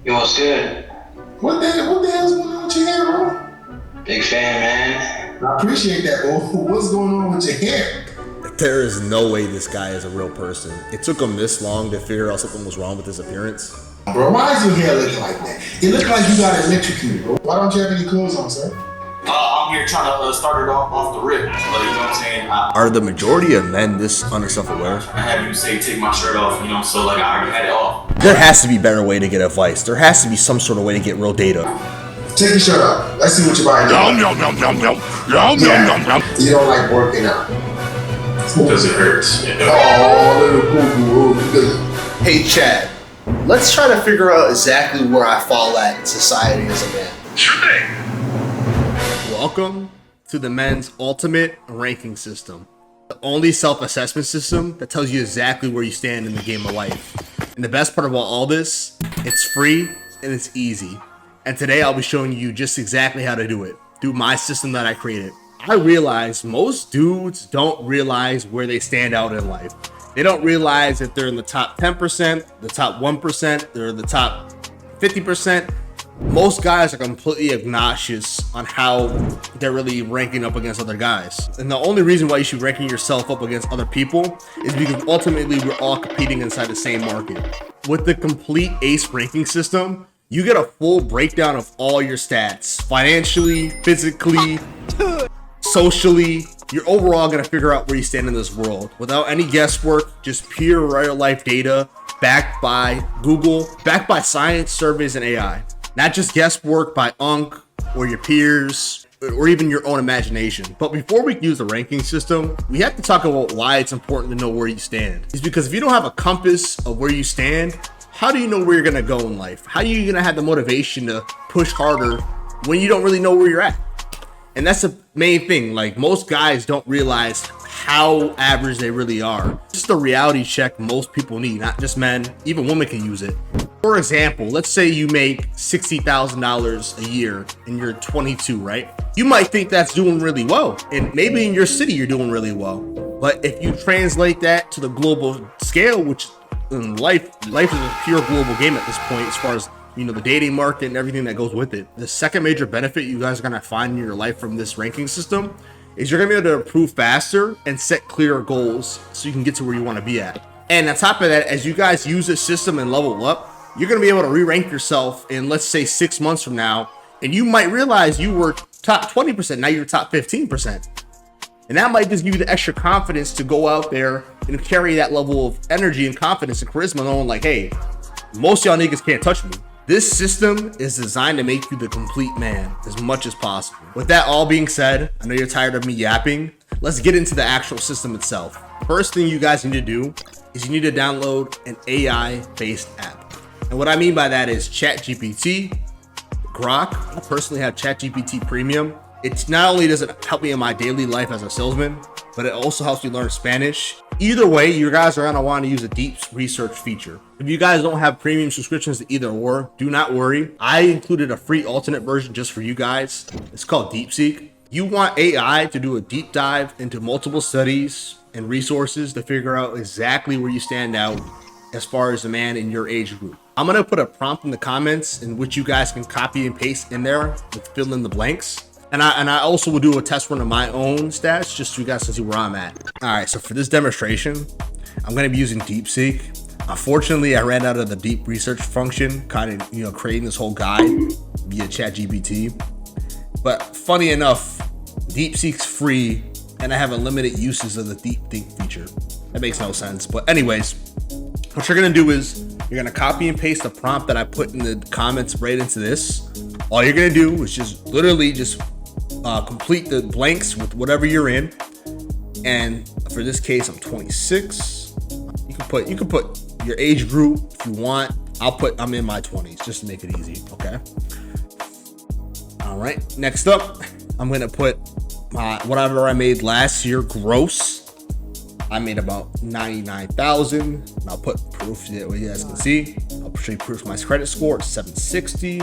Yo, what's good? What the hell's going on with your hair, bro? Big fan, man. I appreciate that, bro. What's going on with your hair? There is no way this guy is a real person. It took him this long to figure out something was wrong with his appearance. Bro, why is your hair looking like that? It looks like you got electrocuted, bro. Why don't you have any clothes on, sir? I'm here trying to start it off the rip. You know what I'm saying? Are the majority of men this self-aware? I have you say take my shirt off, so like I already had it off. There has to be a better way to get advice. There has to be some sort of way to get real data. Take your shirt off. Let's see what you're buying. You don't like working out. Because it hurts. Oh, little Hey Chad, let's try to figure out exactly where I fall at in society as a man. Sure thing. Welcome to the men's ultimate ranking system. The only self-assessment system that tells you exactly where you stand in the game of life. And the best part about all this, it's free and it's easy. And today I'll be showing you just exactly how to do it through my system that I created. I realize most dudes don't realize where they stand out in life. They don't realize that they're in the top 10%, the top 1%, they're in the top 50%. Most guys are completely obnoxious on how they're really ranking up against other guys. And the only reason why you should be ranking yourself up against other people is because ultimately we're all competing inside the same market. With the complete ACE ranking system, you get a full breakdown of all your stats, financially, physically, socially. You're overall going to figure out where you stand in this world without any guesswork, just pure real life data backed by Google, backed by science, surveys, and AI. Not just guesswork by Unc or your peers or even your own imagination. But before we use the ranking system, we have to talk about why it's important to know where you stand. It's because if you don't have a compass of where you stand, how do you know where you're going to go in life? How are you going to have the motivation to push harder when you don't really know where you're at? And that's the main thing. Like, most guys don't realize how average they really are. Just a reality check most people need, not just men, even women can use it. For example, let's say you make $60,000 a year and you're 22, right? You might think that's doing really well. And maybe in your city, you're doing really well. But if you translate that to the global scale, which in life is a pure global game at this point, as far as the dating market and everything that goes with it. The second major benefit you guys are going to find in your life from this ranking system is you're going to be able to improve faster and set clearer goals so you can get to where you want to be at. And on top of that, as you guys use this system and level up, you're going to be able to re-rank yourself in, let's say, 6 months from now, and you might realize you were top 20%, now you're top 15%. And that might just give you the extra confidence to go out there and carry that level of energy and confidence and charisma, knowing like, hey, most y'all niggas can't touch me. This system is designed to make you the complete man as much as possible. With that all being said, I know you're tired of me yapping. Let's get into the actual system itself. First thing you guys need to do is you need to download an AI-based app. And what I mean by that is ChatGPT, Grok. I personally have ChatGPT Premium. It's not only does it help me in my daily life as a salesman, but it also helps me learn Spanish. Either way, you guys are going to want to use a deep research feature. If you guys don't have premium subscriptions to either or, do not worry. I included a free alternate version just for you guys. It's called DeepSeek. You want AI to do a deep dive into multiple studies and resources to figure out exactly where you stand out as far as a man in your age group. I'm going to put a prompt in the comments in which you guys can copy and paste in there with fill in the blanks. And I also will do a test run of my own stats just so you guys can see where I'm at. All right, so for this demonstration, I'm going to be using DeepSeek. Unfortunately, I ran out of the deep research function, kind of, creating this whole guide via ChatGPT. But funny enough, DeepSeek's free and I have unlimited uses of the Deep Think feature. That makes no sense. But anyways, what you're going to do is you're going to copy and paste the prompt that I put in the comments right into this. All you're going to do is just literally just complete the blanks with whatever you're in. And for this case, I'm 26. You can put your age group if you want. I'm in my 20s just to make it easy. Okay. All right. Next up, I'm going to put whatever I made last year gross. I made about 99,000. And I'll put proof that you guys can see. I'll show you proof of my credit score. It's 760.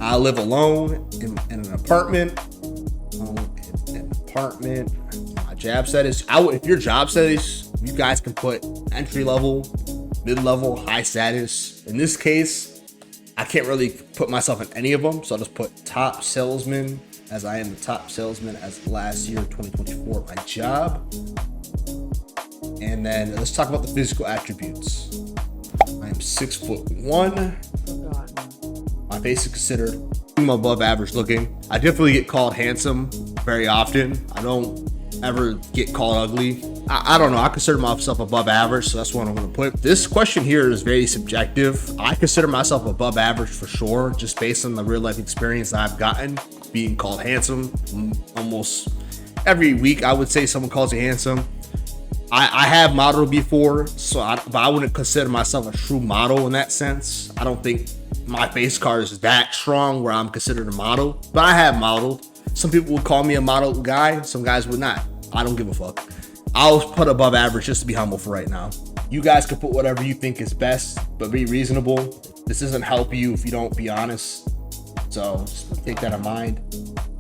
I live alone in an apartment. My job status. If your job status, you guys can put entry level, mid level, high status. In this case, I can't really put myself in any of them, so I'll just put top salesman, as I am the top salesman as last year, 2024, at my job. And then let's talk about the physical attributes. I am 6'1". My face is considered above average looking. I definitely get called handsome very often. I don't ever get called ugly. I don't know. I consider myself above average, so that's what I'm going to put. This question here is very subjective. I consider myself above average for sure, just based on the real life experience I've gotten being called handsome. Almost every week, I would say someone calls you handsome. I have modeled before, but I wouldn't consider myself a true model in that sense. I don't think my face card is that strong where I'm considered a model, but I have modeled. Some people would call me a model guy. Some guys would not. I don't give a fuck. I'll put above average just to be humble for right now. You guys can put whatever you think is best, but be reasonable. This doesn't help you if you don't be honest. So just take that in mind.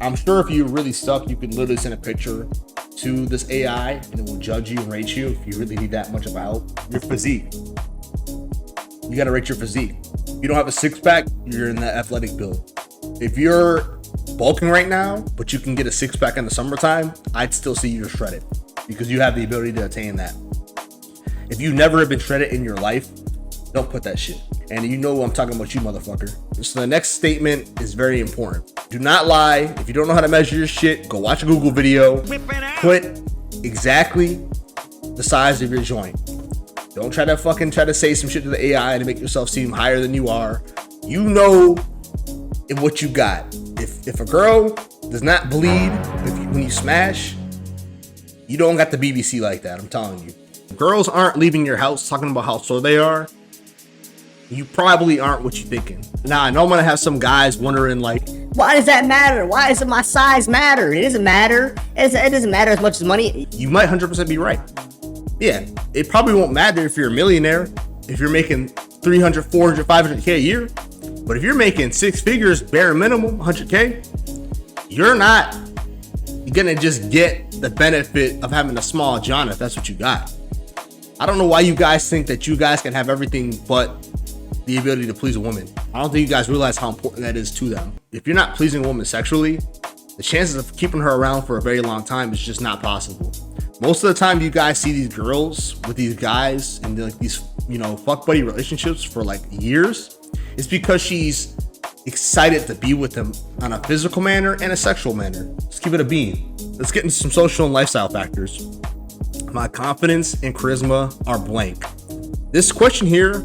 I'm sure if you're really stuck, you can literally send a picture to this AI and it will judge you and rate you if you really need that much of help. Your physique. You gotta rate your physique. If you don't have a six-pack, you're in the athletic build. If you're bulking right now, but you can get a six-pack in the summertime, I'd still see you shredded because you have the ability to attain that. If you never have been shredded in your life, don't put that shit. And you know I'm talking about you, motherfucker. So the next statement is very important. Do not lie. If you don't know how to measure your shit, go watch a Google video. Put exactly the size of your joint. Don't try to say some shit to the AI to make yourself seem higher than you are. You know what you got. If a girl does not bleed when you smash, you don't got the BBC like that. I'm telling you. Girls aren't leaving your house talking about how sore they are. You probably aren't what you're thinking. Now, I know I'm gonna have some guys wondering like, why does that matter? Why doesn't my size matter? It doesn't matter. It doesn't matter as much as money. You might 100% be right. Yeah, it probably won't matter if you're a millionaire, if you're making 300, 400, 500K a year. But if you're making six figures, bare minimum, 100K, you're gonna just get the benefit of having a small John if that's what you got. I don't know why you guys think that you guys can have everything but the ability to please a woman. I don't think you guys realize how important that is to them. If you're not pleasing a woman sexually, the chances of keeping her around for a very long time is just not possible. Most of the time you guys see these girls with these guys and like these, fuck buddy relationships for like years, it's because she's excited to be with them on a physical manner and a sexual manner. Let's keep it a bean. Let's get into some social and lifestyle factors. My confidence and charisma are blank. This question here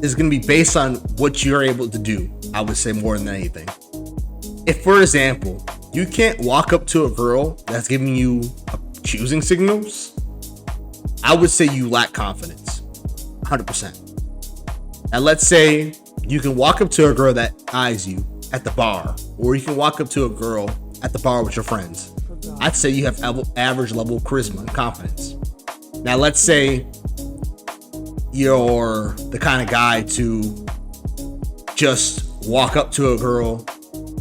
is going to be based on what you're able to do, I would say, more than anything. If, for example, you can't walk up to a girl that's giving you accusing signals, I would say you lack confidence, 100%. And let's say you can walk up to a girl that eyes you at the bar, or you can walk up to a girl at the bar with your friends. I'd say you have average level charisma and confidence. Now, let's say you're the kind of guy to just walk up to a girl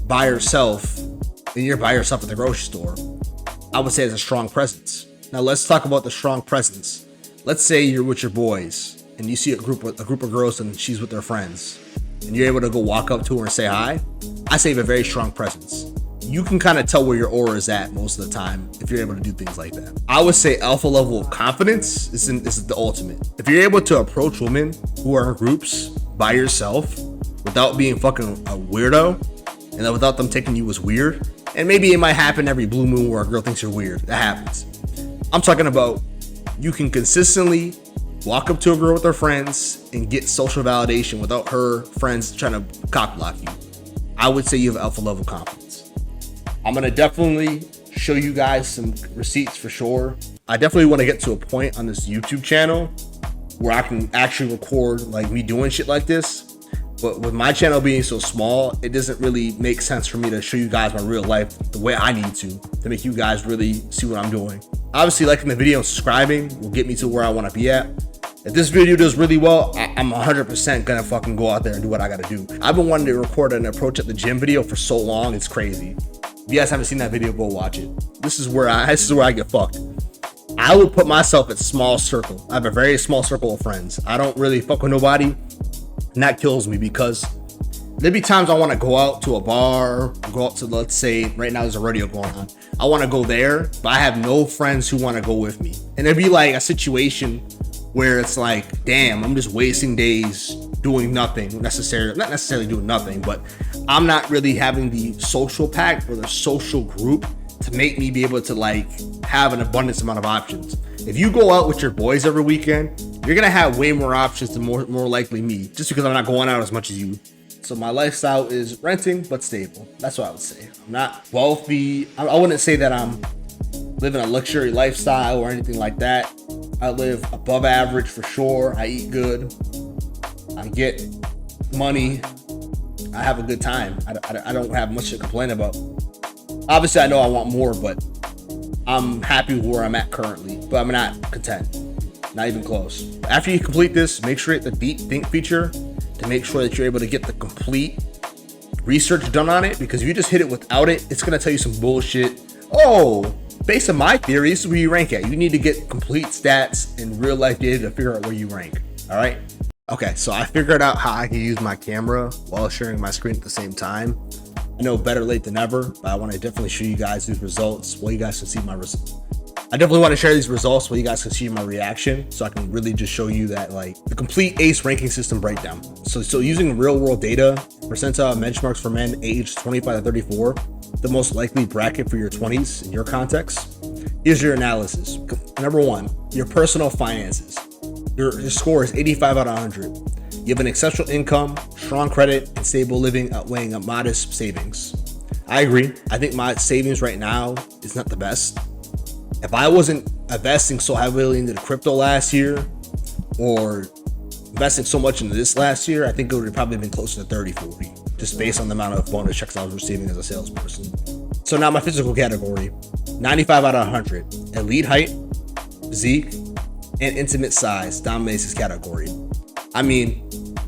by yourself and you're by yourself at the grocery store. I would say it's a strong presence. Now let's talk about the strong presence. Let's say you're with your boys and you see a group of girls and she's with their friends and you're able to go walk up to her and say hi. I say you have a very strong presence. You can kind of tell where your aura is at most of the time if you're able to do things like that. I would say alpha level of confidence this is the ultimate. If you're able to approach women who are in groups by yourself without being fucking a weirdo and then without them taking you as weird, and maybe it might happen every blue moon where a girl thinks you're weird. That happens. I'm talking about you can consistently walk up to a girl with her friends and get social validation without her friends trying to cock block you. I would say you have alpha level confidence. I'm gonna definitely show you guys some receipts for sure. I definitely want to get to a point on this YouTube channel where I can actually record like me doing shit like this. But with my channel being so small, it doesn't really make sense for me to show you guys my real life the way I need to make you guys really see what I'm doing. Obviously, liking the video and subscribing will get me to where I want to be at. If this video does really well, I'm 100% gonna fucking go out there and do what I gotta do. I've been wanting to record an approach at the gym video for so long, it's crazy. If you guys haven't seen that video, go watch it. This is where I get fucked. I would put myself at small circle. I have a very small circle of friends. I don't really fuck with nobody, and that kills me because There'd be times I want to go out to a bar, go out to, let's say, right now there's a rodeo going on. I want to go there, but I have no friends who want to go with me. And it'd be like a situation where it's like, damn, I'm just wasting days doing nothing not necessarily doing nothing, but I'm not really having the social pack or the social group to make me be able to like have an abundance amount of options. If you go out with your boys every weekend, you're going to have way more options than more likely me, just because I'm not going out as much as you. So my lifestyle is renting, but stable. That's what I would say. I'm not wealthy. I wouldn't say that I'm living a luxury lifestyle or anything like that. I live above average for sure. I eat good. I get money. I have a good time. I don't have much to complain about. Obviously, I know I want more, but I'm happy where I'm at currently. But I'm not content. Not even close. After you complete this, make sure you hit the deep think feature to make sure that you're able to get the complete research done on it, because if you just hit it without it, it's going to tell you some bullshit. Oh, based on my theory, this is where you rank at. You need to get complete stats and real life data to figure out where you rank. All right. Okay. So I figured out how I can use my camera while sharing my screen at the same time. I know better late than never, but I want to definitely show you guys these results while you guys can see my results. I definitely want to share these results so you guys can see my reaction, so I can really just show you that like the complete ACE ranking system breakdown. So using real world data, percentile benchmarks for men aged 25 to 34, the most likely bracket for your 20s in your context. Here's your analysis. Number 1, your personal finances. Your score is 85 out of 100. You have an exceptional income, strong credit, and stable living outweighing a modest savings. I agree. I think my savings right now is not the best. If I wasn't investing so heavily into the crypto last year or investing so much into this last year, I think it would have probably been closer to 30, 40, just based on the amount of bonus checks I was receiving as a salesperson. So now my physical category, 95 out of 100, elite height, physique, and intimate size dominates this category. I mean,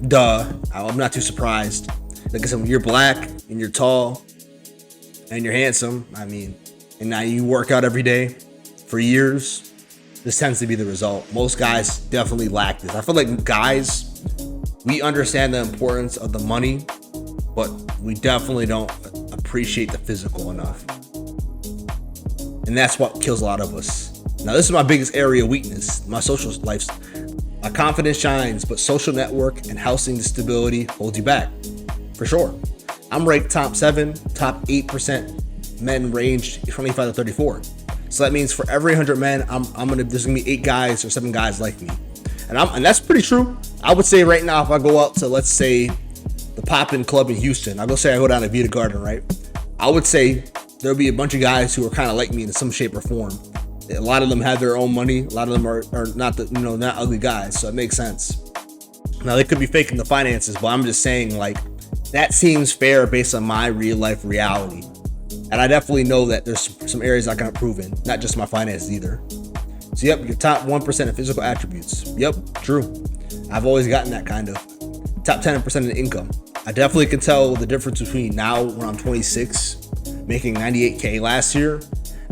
duh, I'm not too surprised. Like I said, when you're black and you're tall and you're handsome, I mean, and now you work out every day for years, this tends to be the result. Most guys definitely lack this. I feel like guys, we understand the importance of the money, but we definitely don't appreciate the physical enough. And that's what kills a lot of us. Now, this is my biggest area of weakness, my social life. My confidence shines, but social network and housing stability holds you back, for sure. I'm ranked top 7, top 8% men ranged 25 to 34. So that means for every 100 men, there's gonna be 8 guys or 7 guys like me, and that's pretty true. I would say right now, if I go out to, let's say, the Poppin' Club in Houston, I go down to Vita Garden, right? I would say there'll be a bunch of guys who are kind of like me in some shape or form. A lot of them have their own money. A lot of them are not not ugly guys, so it makes sense. Now they could be faking the finances, but I'm just saying like that seems fair based on my real life reality. And I definitely know that there's some areas I can improve in, not just my finances either. So yep, your top 1% of physical attributes. Yep, true. I've always gotten that kind of. Top 10% of income. I definitely can tell the difference between now when I'm 26, making 98K last year,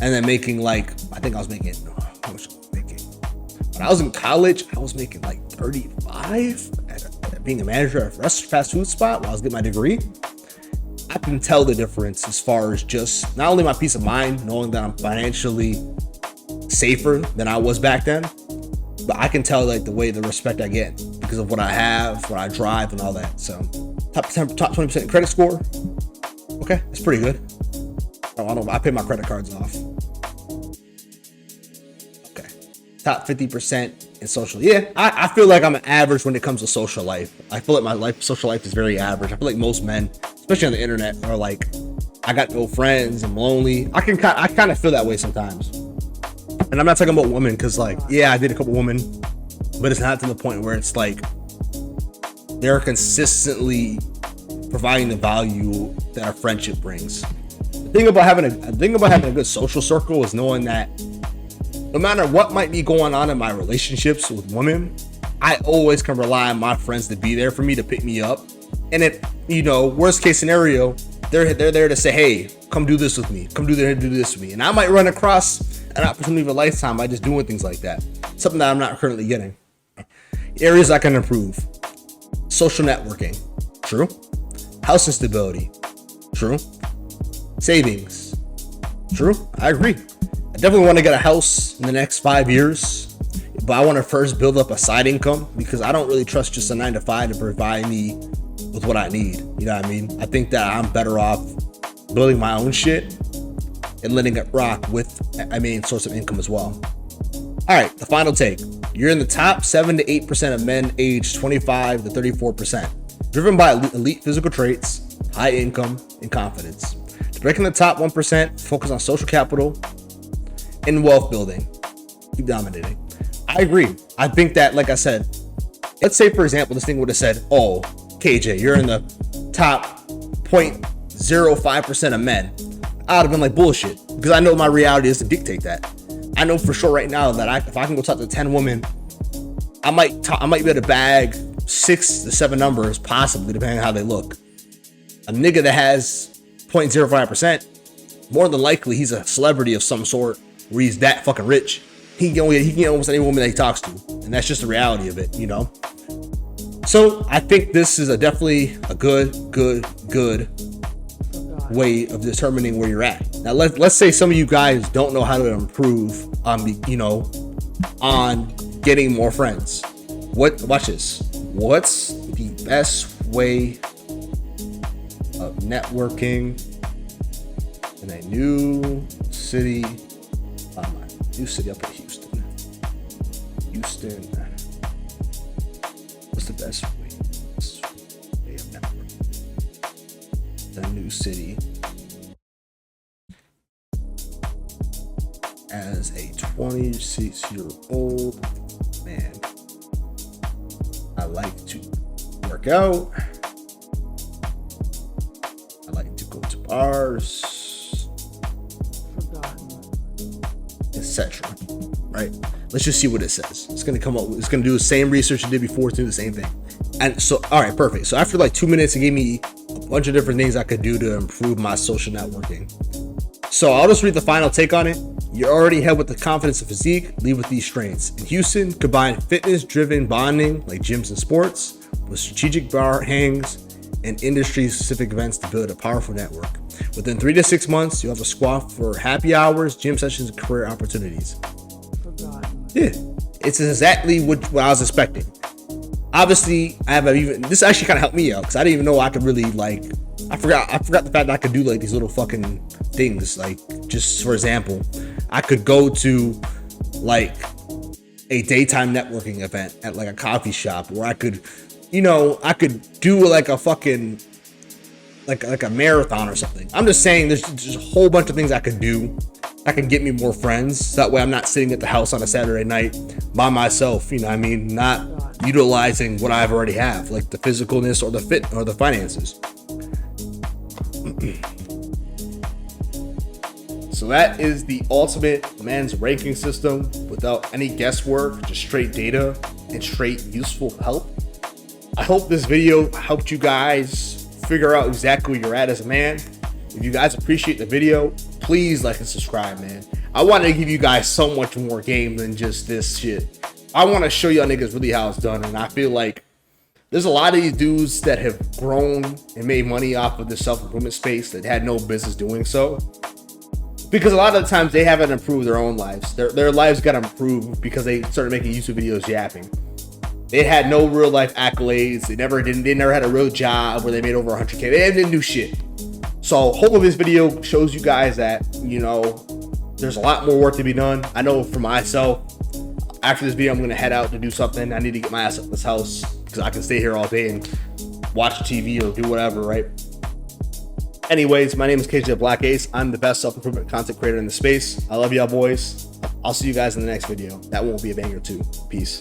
and then making like, I think I was making, how much was I making? When I was in college, I was making like 35 at being a manager at a fast food spot while I was getting my degree. I can tell the difference as far as just not only my peace of mind, knowing that I'm financially safer than I was back then, but I can tell like the respect I get because of what I have, what I drive, and all that. So top 20% credit score. Okay, that's pretty good. I pay my credit cards off. Okay, top 50% in social. Yeah, I feel like I'm an average when it comes to social life. I feel like my social life is very average. I feel like most men, especially on the internet, are like, I got no friends, I'm lonely. I kind of feel that way sometimes. And I'm not talking about women, because like, yeah, I did a couple women, but it's not to the point where it's like they're consistently providing the value that a friendship brings. The thing about having a good social circle is knowing that no matter what might be going on in my relationships with women, I always can rely on my friends to be there for me, to pick me up. And if, worst case scenario, they're there to say, hey, come do this with me. Come do this with me. And I might run across an opportunity of a lifetime by just doing things like that. Something that I'm not currently getting. Areas I can improve. Social networking. True. House instability. True. Savings. True. I agree. I definitely want to get a house in the next 5 years, but I want to first build up a side income because I don't really trust just a 9-to-5 to provide me with what I need. You know what I mean? I think that I'm better off building my own shit and letting it rock with a main source of income as well. All right, the final take. You're in the top 7 to 8% of men aged 25 to 34%, driven by elite physical traits, high income, and confidence. To break in the top 1%, focus on social capital and wealth building. Keep dominating. I agree. I think that, like I said, let's say, for example, this thing would have said, oh, KJ, you're in the top 0.05% of men. I would have been like, bullshit, because I know my reality is to dictate that. I know for sure right now that if I can go talk to 10 women, I might be able to bag 6 to 7 numbers, possibly, depending on how they look. A nigga that has 0.05%, more than likely he's a celebrity of some sort, where he's that fucking rich. He can get almost any woman that he talks to, and that's just the reality of it, you know. So I think this is definitely a good way of determining where you're at. Now let's say some of you guys don't know how to improve on on getting more friends. Watch this. What's the best way of networking in a new city? New city up in Houston. What's the best way of networking? A new city. As a 26-year-old man, I like to work out. I like to go to bars, etc. Right? Let's just see what it says. It's gonna come up. It's gonna do the same research it did before. It's doing the same thing. And so, all right, perfect. So after like 2 minutes, it gave me a bunch of different things I could do to improve my social networking. So I'll just read the final take on it. You're already ahead with the confidence and physique. Lead with these strengths. In Houston, combine fitness-driven bonding like gyms and sports with strategic bar hangs and industry-specific events to build a powerful network. Within 3 to 6 months, you'll have a squad for happy hours, gym sessions, and career opportunities. Yeah, it's exactly what I was expecting. Obviously, this actually kind of helped me out because I didn't even know I could really I forgot the fact that I could do like these little fucking things. Like, just for example, I could go to like a daytime networking event at like a coffee shop, where I could do like a fucking like a marathon or something. I'm just saying there's a whole bunch of things I could do that can get me more friends. So that way I'm not sitting at the house on a Saturday night by myself, you know what I mean? Not utilizing what I've already have, like the physicalness or the fit or the finances. So that is the ultimate men's ranking system without any guesswork, just straight data and straight useful help. I hope this video helped you guys figure out exactly where you're at as a man. If you guys appreciate the video, please like and subscribe, man. I want to give you guys so much more game than just this shit. I want to show y'all niggas really how it's done, and I feel like there's a lot of these dudes that have grown and made money off of the self-improvement space that had no business doing so. Because a lot of the times they haven't improved their own lives. Their lives got improved because they started making YouTube videos yapping. They had no real life accolades. They never had a real job where they made over 100K. They didn't do shit. So hopefully this video shows you guys that, there's a lot more work to be done. I know for myself, after this video, I'm going to head out to do something. I need to get my ass up this house because I can stay here all day and watch TV or do whatever, right? Anyways, my name is KJTheBlackAce. I'm the best self-improvement content creator in the space. I love y'all boys. I'll see you guys in the next video. That won't be a banger too. Peace.